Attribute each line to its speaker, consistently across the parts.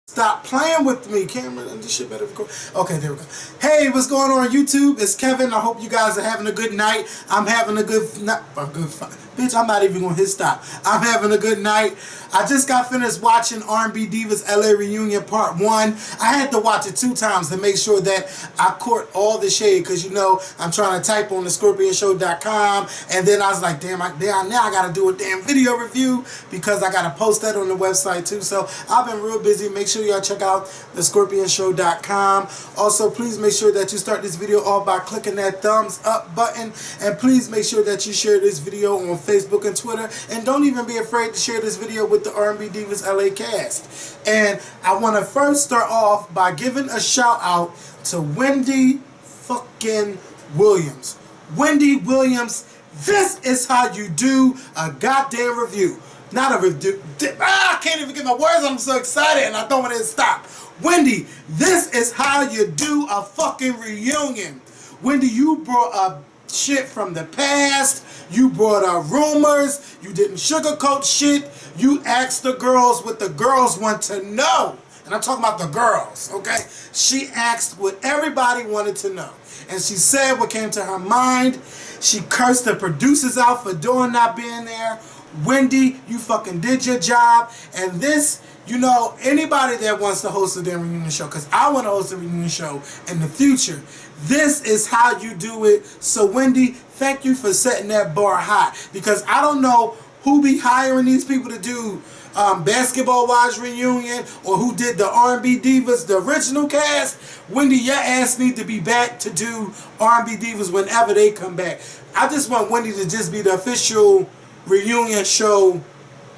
Speaker 1: Stop playing with me, camera. And this shit better record. Okay, there we go. Hey, what's going on YouTube? It's Kevin. I hope you guys are having a good night. I'm having a good bitch, I'm not even gonna hit stop. I'm having a good night. I just got finished watching R&B Divas LA Reunion Part 1. I had to watch it 2 times to make sure that I caught all the shade, because you know I'm trying to type on the scorpionshow.com, and then I was like, damn, now I gotta do a damn video review because I gotta post that on the website too. So I've been real busy. Make sure y'all check out the scorpionshow.com. Also, please make sure that you start this video off by clicking that thumbs up button, and please make sure that you share this video on Facebook and Twitter, and don't even be afraid to share this video with the R&B Divas LA cast. And I want to first start off by giving a shout out to Wendy fucking Williams. Wendy Williams, this is how you do a goddamn review. Not a review. I can't even get my words. I'm so excited and I don't want to stop. Wendy, this is how you do a fucking reunion. Wendy, you brought up shit from the past. You brought up rumors. You didn't sugarcoat shit. You asked the girls what the girls want to know. And I'm talking about the girls, okay? She asked what everybody wanted to know. And she said what came to her mind. She cursed the producers out for doing not being there. Wendy, you fucking did your job. And this, you know, anybody that wants to host a damn reunion show, because I want to host a reunion show in the future, this is how you do it. So Wendy, thank you for setting that bar high, because I don't know who be hiring these people to do Basketball Wives reunion, or who did the R&B Divas, the original cast. Wendy, your ass need to be back to do R&B Divas whenever they come back. I just want Wendy to just be the official reunion show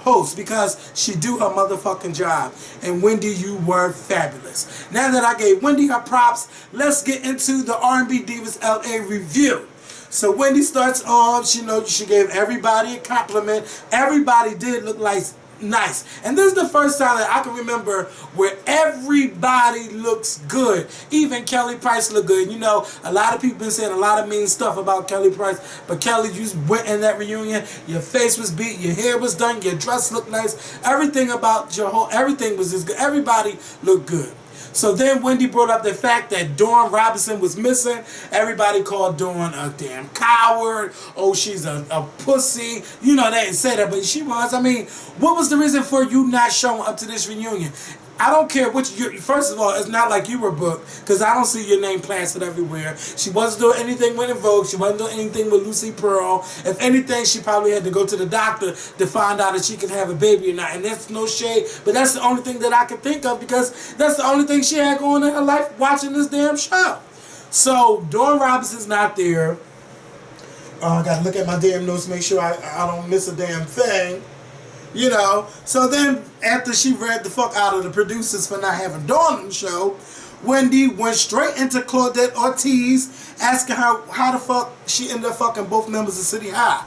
Speaker 1: host, because she do her motherfucking job. And Wendy, you were fabulous. Now that I gave Wendy her props, let's get into the R&B Divas LA review. So Wendy starts off, she gave everybody a compliment. Everybody did look like nice. And this is the first time that I can remember where everybody looks good. Even Kelly Price looked good. You know, a lot of people been saying a lot of mean stuff about Kelly Price, but Kelly, you went in that reunion, your face was beat, your hair was done, your dress looked nice, everything about everything was just good. Everybody looked good. So then Wendy brought up the fact that Dawn Robinson was missing. Everybody called Dawn a damn coward. Oh, she's a pussy. You know, they didn't say that, but she was. I mean, what was the reason for you not showing up to this reunion? I don't care which you. First of all, it's not like you were booked, because I don't see your name plastered everywhere. She wasn't doing anything with En Vogue. She wasn't doing anything with Lucy Pearl. If anything, she probably had to go to the doctor to find out if she could have a baby or not. And that's no shade, but that's the only thing that I can think of, because that's the only thing she had going in her life watching this damn show. So Dawn Robinson's not there. I gotta look at my damn notes to make sure I don't miss a damn thing. You know, so then after she read the fuck out of the producers for not having Dawn on the show, Wendy went straight into Claudette Ortiz, asking her how the fuck she ended up fucking both members of City High.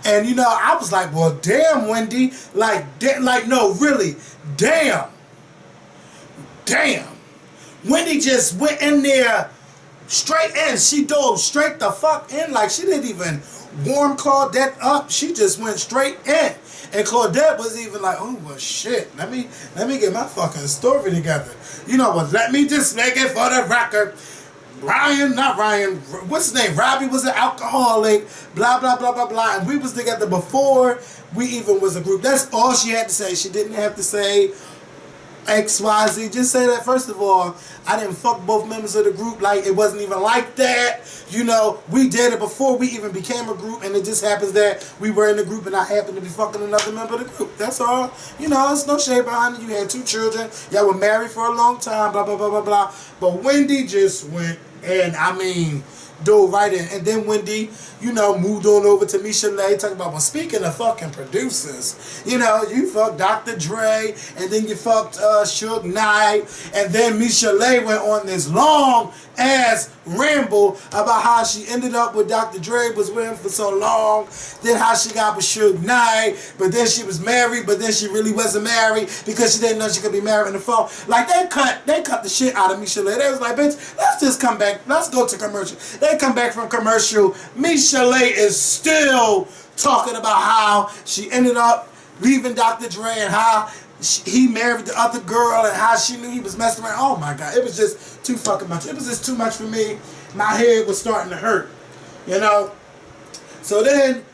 Speaker 1: And you know, I was like, well, damn, Wendy, like no, really, damn. Wendy just went in there straight in. She dove straight the fuck in, like she didn't even warm Claudette up. She just went straight in. And Claudette was even like, oh, well, shit, let me get my fucking story together. You know what, let me just make it for the record. What's his name? Robbie was an alcoholic, blah, blah, blah, blah, blah. And we was together before we even was a group. That's all she had to say. She didn't have to say XYZ. Just say that, first of all, I didn't fuck both members of the group. Like, it wasn't even like that. You know, we did it before we even became a group, and it just happens that we were in the group and I happened to be fucking another member of the group. That's all. You know, there's no shade behind it. You had 2 children. Y'all were married for a long time, blah, blah, blah, blah, blah. But Wendy just went in. I mean, dove right in. And then Wendy, you know, moved on over to Michel'le, talking about, well, speaking of fucking producers, you know, you fucked Dr. Dre, and then you fucked Suge Knight, and then Michel'le went on this long ass ramble about how she ended up with Dr. Dre, was with him for so long, then how she got with Suge Knight, but then she was married, but then she really wasn't married because she didn't know she could be married in the fall. Like, they cut the shit out of Michel'le. They was like, bitch, let's just come back, let's go to commercial. They come back from commercial. Michel'le is still talking about how she ended up leaving Dr. Dre and how he married the other girl and how she knew he was messing around. Oh my God, it was just too fucking much. It was just too much for me. My head was starting to hurt, you know. So then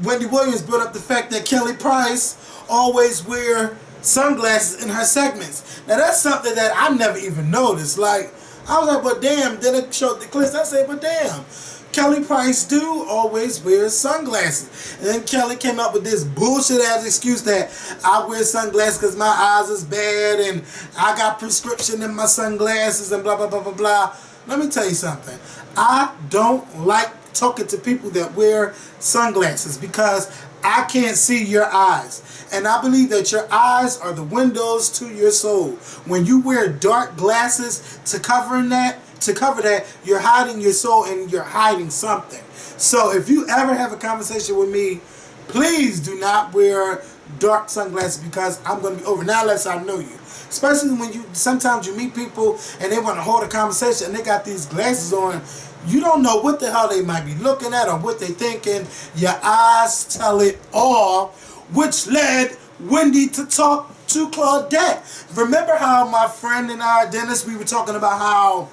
Speaker 1: Wendy Williams brought up the fact that Kelly Price always wear sunglasses in her segments. Now that's something that I never even noticed. Like, I was like, but damn, then it showed the clips. I said, but damn, Kelly Price do always wear sunglasses. And then Kelly came up with this bullshit ass excuse that I wear sunglasses because my eyes is bad and I got prescription in my sunglasses and blah, blah, blah, blah, blah. Let me tell you something. I don't like talking to people that wear sunglasses because I can't see your eyes. And I believe that your eyes are the windows to your soul. When you wear dark glasses to cover that, you're hiding your soul and you're hiding something. So if you ever have a conversation with me, please do not wear dark sunglasses because I'm going to be over. Now unless I know you. Especially when sometimes you meet people and they want to hold a conversation and they got these glasses on. You don't know what the hell they might be looking at or what they thinking. Your eyes tell it all, which led Wendy to talk to Claudette. Remember how my friend and I, Dennis, we were talking about how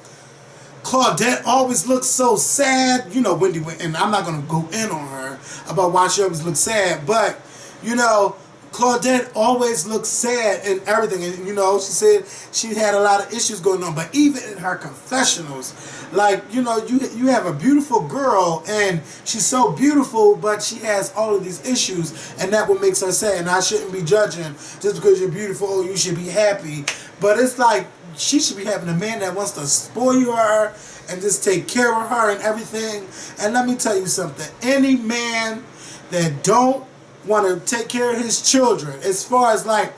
Speaker 1: Claudette always looks so sad. You know, Wendy, and I'm not going to go in on her about why she always looks sad, but, you know, Claudette always looks sad and everything. And, you know, she said she had a lot of issues going on. But even in her confessionals, like, you know, you have a beautiful girl and she's so beautiful, but she has all of these issues. And that what makes her sad. And I shouldn't be judging just because you're beautiful. Oh, you should be happy. But it's like she should be having a man that wants to spoil her and just take care of her and everything. And let me tell you something. Any man that don't want to take care of his children, as far as like,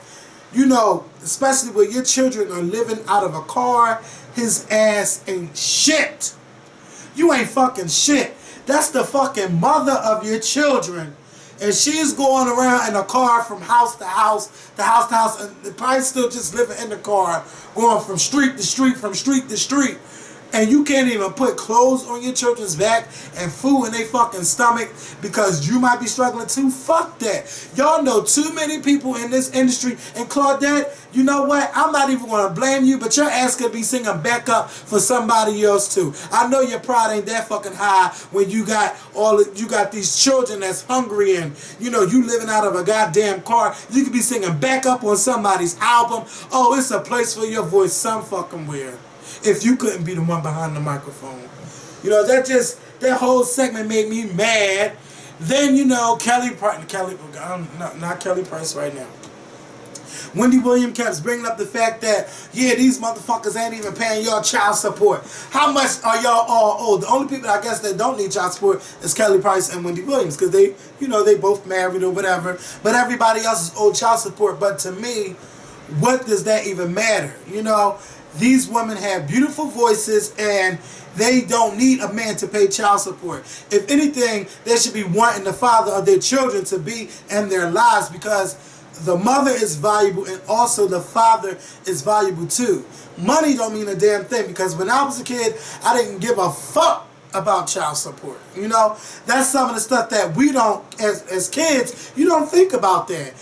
Speaker 1: you know, especially when your children are living out of a car, his ass ain't shit. You ain't fucking shit. That's the fucking mother of your children. And she's going around in a car from house to house to house to house, and probably still just living in the car, going from street to street, from street to street. And you can't even put clothes on your children's back and food in their fucking stomach because you might be struggling too. Fuck that. Y'all know too many people in this industry. And Claudette, you know what? I'm not even going to blame you, but your ass could be singing backup for somebody else too. I know your pride ain't that fucking high when you got these children that's hungry and, you know, you living out of a goddamn car. You could be singing backup on somebody's album. Oh, it's a place for your voice some fucking where. If you couldn't be the one behind the microphone. You know, that whole segment made me mad. Then, you know, not Kelly Price right now. Wendy Williams kept bringing up the fact that, yeah, these motherfuckers ain't even paying y'all child support. How much are y'all all owed? The only people I guess that don't need child support is Kelly Price and Wendy Williams because they, you know, they both married or whatever. But everybody else is owed child support. But to me, what does that even matter? You know, these women have beautiful voices and they don't need a man to pay child support. If anything, they should be wanting the father of their children to be in their lives because the mother is valuable and also the father is valuable too. Money don't mean a damn thing because when I was a kid, I didn't give a fuck about child support. You know, that's some of the stuff that we don't, as kids, you don't think about that.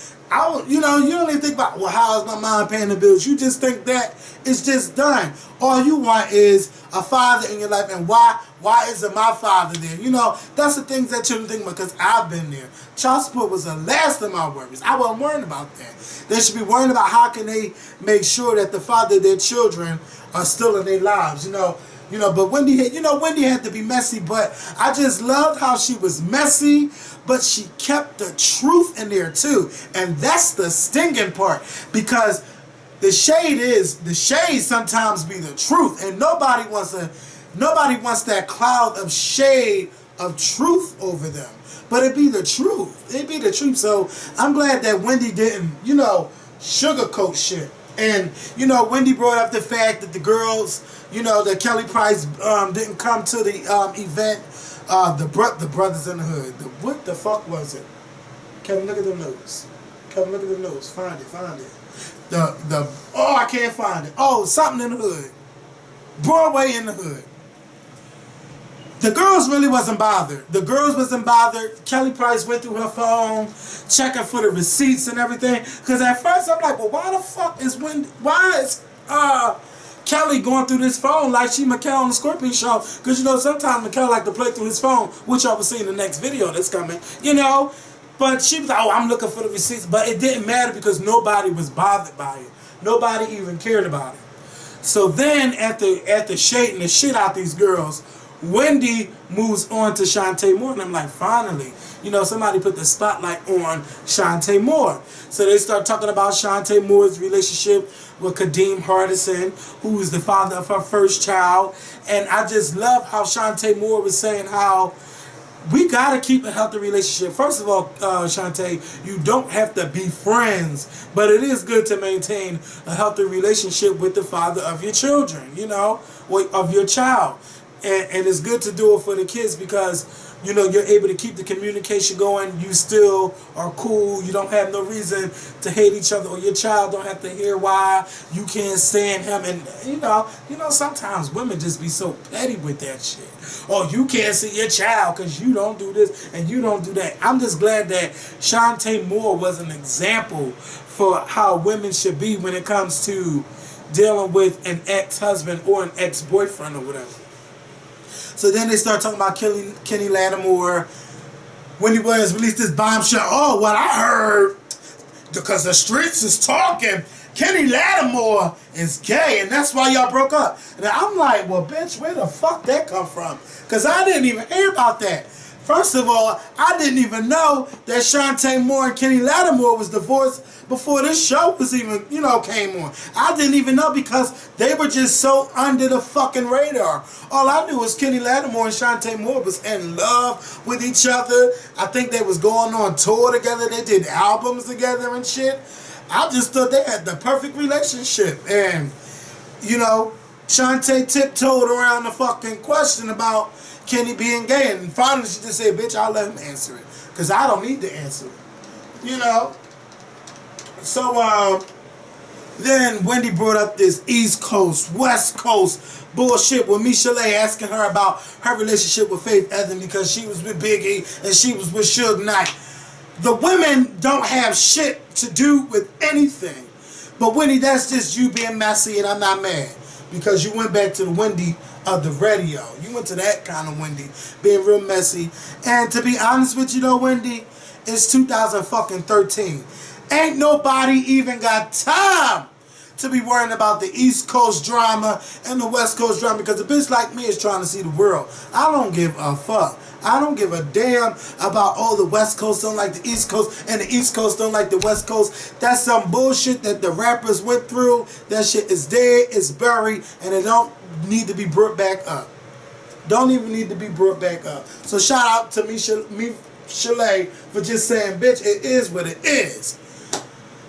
Speaker 1: You know, you don't even think about, well, how is my mom paying the bills? You just think that it's just done. All you want is a father in your life, and why isn't my father there? You know, that's the things that children think about because I've been there. Child support was the last of my worries. I wasn't worrying about that. They should be worrying about how can they make sure that the father of their children are still in their lives, you know. But Wendy had to be messy, but I just loved how she was messy, but she kept the truth in there too. And that's the stinging part because the shade sometimes be the truth. And nobody wants that cloud of shade of truth over them. But it be the truth. It be the truth. So I'm glad that Wendy didn't, you know, sugarcoat shit. And, you know, Wendy brought up the fact that the girls, you know, that Kelly Price didn't come to the event. The brothers in the hood. What the fuck was it? Kevin, look at the notes. Kevin, look at the notes. Find it. I can't find it. Oh, something in the hood. Broadway in the hood. The girls really wasn't bothered. The girls wasn't bothered. Kelly Price went through her phone, checking for the receipts and everything. Because at first I'm like, well, why the fuck is Kelly going through this phone like she Michel'le on the Scorpion show? Because you know sometimes Michel'le like to play through his phone, which y'all will see in the next video that's coming. You know, but she was like, oh, I'm looking for the receipts. But it didn't matter because nobody was bothered by it. Nobody even cared about it. So then after shading the shit out these girls, Wendy moves on to Shantae Moore, and I'm like, finally, you know, somebody put the spotlight on Shantae Moore. So they start talking about Shantae Moore's relationship with Kadeem Hardison, who is the father of her first child. And I just love how Shantae Moore was saying how we gotta keep a healthy relationship. First of all, Shantae, you don't have to be friends, but it is good to maintain a healthy relationship with the father of your children, you know, of your child. And it's good to do it for the kids because, you know, you're able to keep the communication going. You still are cool. You don't have no reason to hate each other, or your child don't have to hear why you can't stand him. And, you know, sometimes women just be so petty with that shit. Or you can't see your child because you don't do this and you don't do that. I'm just glad that Shantae Moore was an example for how women should be when it comes to dealing with an ex-husband or an ex-boyfriend or whatever. So then they start talking about Kenny Lattimore. Wendy Williams released this bombshell. Oh, what I heard, because the streets is talking, Kenny Lattimore is gay, and that's why y'all broke up. And I'm like, well, bitch, where the fuck that come from? Because I didn't even hear about that. First of all, I didn't even know that Shantae Moore and Kenny Lattimore was divorced before this show was even, you know, came on. I didn't even know because they were just so under the fucking radar. All I knew was Kenny Lattimore and Shantae Moore was in love with each other. I think they was going on tour together. They did albums together and shit. I just thought they had the perfect relationship. And, you know, Shantae tiptoed around the fucking question about Kenny being gay. And finally she just said, bitch, I'll let him answer it. Because I don't need to answer it. You know? So, then Wendy brought up this East Coast, West Coast bullshit with Michel'le asking her about her relationship with Faith Evans because she was with Biggie and she was with Suge Knight. The women don't have shit to do with anything. But Wendy, that's just you being messy, and I'm not mad. Because you went back to the Wendy of the radio. You went to that kind of Wendy, being real messy. And to be honest with you though, Wendy, it's 2013. Ain't nobody even got time to be worrying about the East Coast drama and the West Coast drama, because a bitch like me is trying to see the world. I don't give a fuck. I don't give a damn about, oh, the West Coast don't like the East Coast and the East Coast don't like the West Coast. That's some bullshit that the rappers went through. That shit is dead, it's buried, and it don't need to be brought back up. Don't even need to be brought back up. So shout out to Michel'le for just saying, bitch, it is what it is.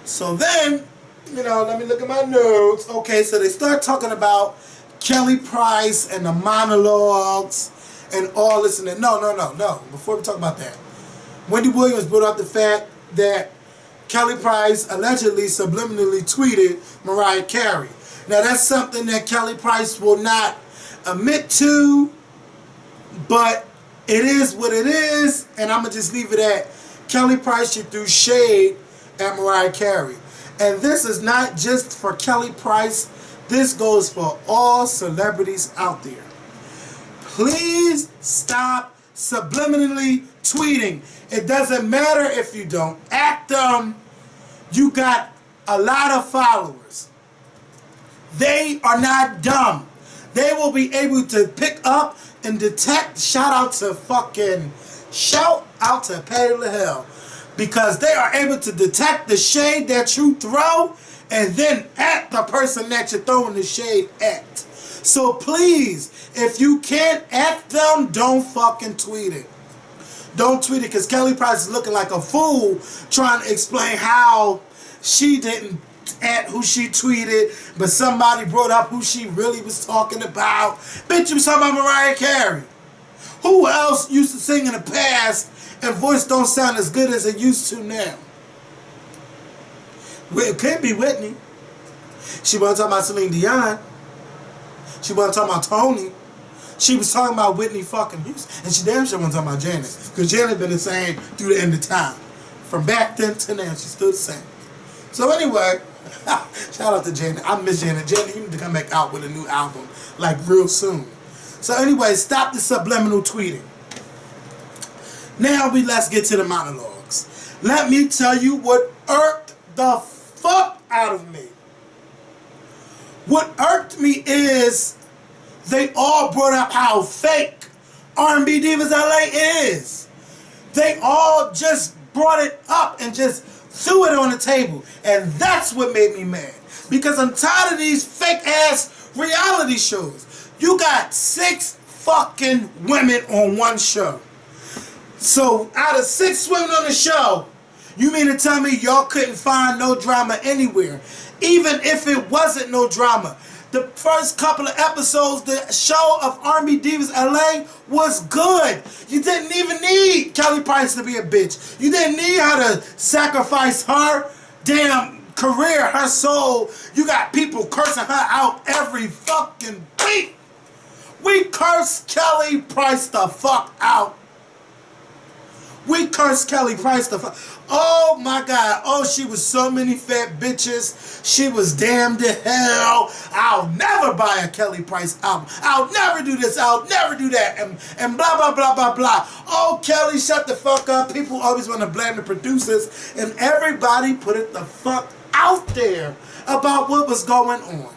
Speaker 1: So then, you know, let me look at my notes. Okay, so they start talking about Kelly Price and the monologues and all this and that. No. Before we talk about that, Wendy Williams brought up the fact that Kelly Price allegedly subliminally tweeted Mariah Carey. Now, that's something that Kelly Price will not admit to, but it is what it is, and I'm going to just leave it at Kelly Price, she threw shade at Mariah Carey. And this is not just for Kelly Price. This goes for all celebrities out there. Please stop subliminally tweeting. It doesn't matter if you don't act them. You got a lot of followers. They are not dumb. They will be able to pick up and detect. Shout out to Patty LaHelle. Because they are able to detect the shade that you throw and then at the person that you're throwing the shade at. So please, if you can't at them, don't fucking tweet it. Don't tweet it, because Kelly Price is looking like a fool trying to explain how she didn't at who she tweeted, but somebody brought up who she really was talking about. Bitch, you was talking about Mariah Carey. Who else used to sing in the past and voice don't sound as good as it used to now? Well, it could be Whitney. She wasn't talking about Celine Dion. She wasn't talking about Tony. She was talking about Whitney fucking Houston, and she damn sure wasn't talking about Janet, because Janet been the same through the end of time. From back then to now, she's still the same. So anyway, shout out to Janet. I miss Janet. Janet, you need to come back out with a new album, like real soon. So anyway, stop the subliminal tweeting. Now let's get to the monologues. Let me tell you what irked the fuck out of me. What irked me is they all brought up how fake R&B Divas LA is. They all just brought it up and just threw it on the table. And that's what made me mad. Because I'm tired of these fake ass reality shows. You got 6 fucking women on one show. So out of 6 women on the show, you mean to tell me y'all couldn't find no drama anywhere? Even if it wasn't no drama. The first couple of episodes, the show of R&B Divas LA was good. You didn't even need Kelly Price to be a bitch. You didn't need her to sacrifice her damn career, her soul. You got people cursing her out every fucking week. We curse Kelly Price the fuck out. We cursed Kelly Price the fuck. Oh my God. Oh, she was so many fat bitches. She was damned to hell. I'll never buy a Kelly Price album. I'll never do this. I'll never do that. And blah, blah, blah, blah, blah. Oh, Kelly, shut the fuck up. People always want to blame the producers. And everybody put it the fuck out there about what was going on.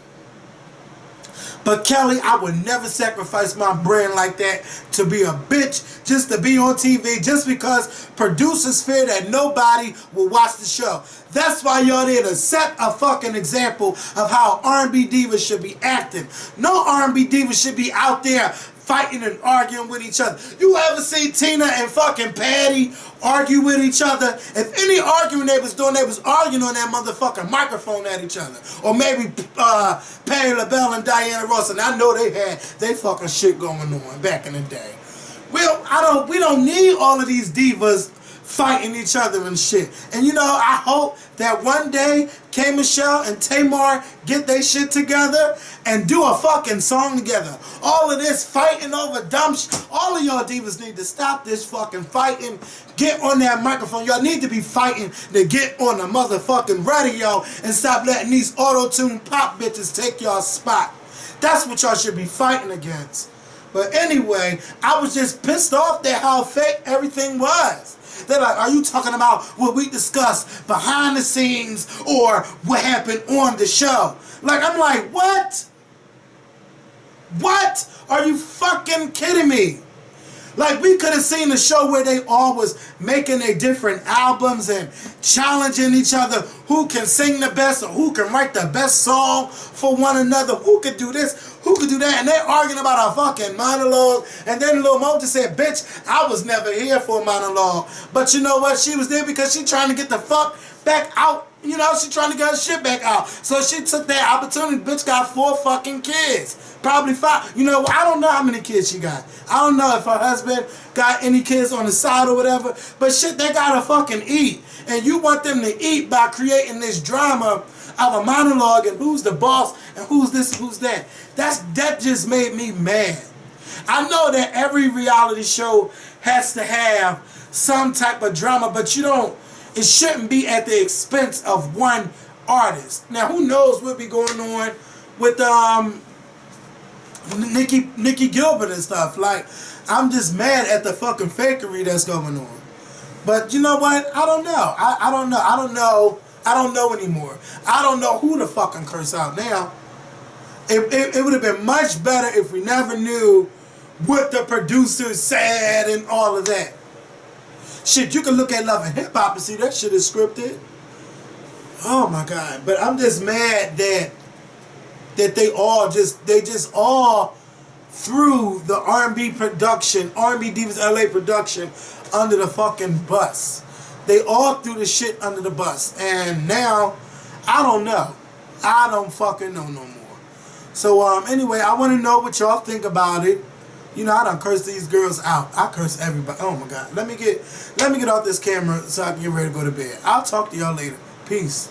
Speaker 1: But Kelly, I would never sacrifice my brand like that to be a bitch, just to be on TV, just because producers fear that nobody will watch the show. That's why y'all there to set a fucking example of how R&B divas should be acting. No R&B divas should be out there fighting and arguing with each other. You ever see Tina and fucking Patty argue with each other? If any arguing they was doing, they was arguing on that motherfucking microphone at each other. Or maybe Patti LaBelle and Diana Ross, and I know they had they fucking shit going on back in the day. We don't need all of these divas fighting each other and shit. And you know, I hope that one day Michel'le and Tamar get their shit together and do a fucking song together. All of this fighting over dumb shit. All of y'all divas need to stop this fucking fighting. Get on that microphone. Y'all need to be fighting to get on the motherfucking radio and stop letting these auto-tune pop bitches take y'all spot. That's what y'all should be fighting against. But anyway, I was just pissed off at how fake everything was. They're like, are you talking about what we discussed behind the scenes or what happened on the show? Like, I'm like, what? What? Are you fucking kidding me? Like, we could have seen a show where they all was making their different albums and challenging each other. Who can sing the best or who can write the best song for one another? Who could do this? Who could do that? And they're arguing about a fucking monologue. And then Lil Mo just said, bitch, I was never here for a monologue. But you know what? She was there because she trying to get the fuck back out. You know, she trying to get her shit back out. So she took that opportunity. Bitch got 4 fucking kids. Probably 5. You know, I don't know how many kids she got. I don't know if her husband got any kids on the side or whatever. But shit, they gotta fucking eat. And you want them to eat by creating this drama of a monologue and who's the boss and who's this and who's that. That just made me mad. I know that every reality show has to have some type of drama, but it shouldn't be at the expense of one artist. Now, who knows what be going on with Nikki Gilbert and stuff. Like, I'm just mad at the fucking fakery that's going on. But you know what? I don't know. I don't know. I don't know anymore. I don't know who to fucking curse out now. It would have been much better if we never knew what the producers said and all of that. Shit, you can look at Love and Hip Hop and see that shit is scripted. Oh my God. But I'm just mad that they just all threw the R&B production, R&B Divas LA production under the fucking bus. They all threw the shit under the bus. And now, I don't know. I don't fucking know no more. So anyway, I want to know what y'all think about it. You know, I done curse these girls out. I curse everybody. Oh my God. Let me get off this camera so I can get ready to go to bed. I'll talk to y'all later. Peace.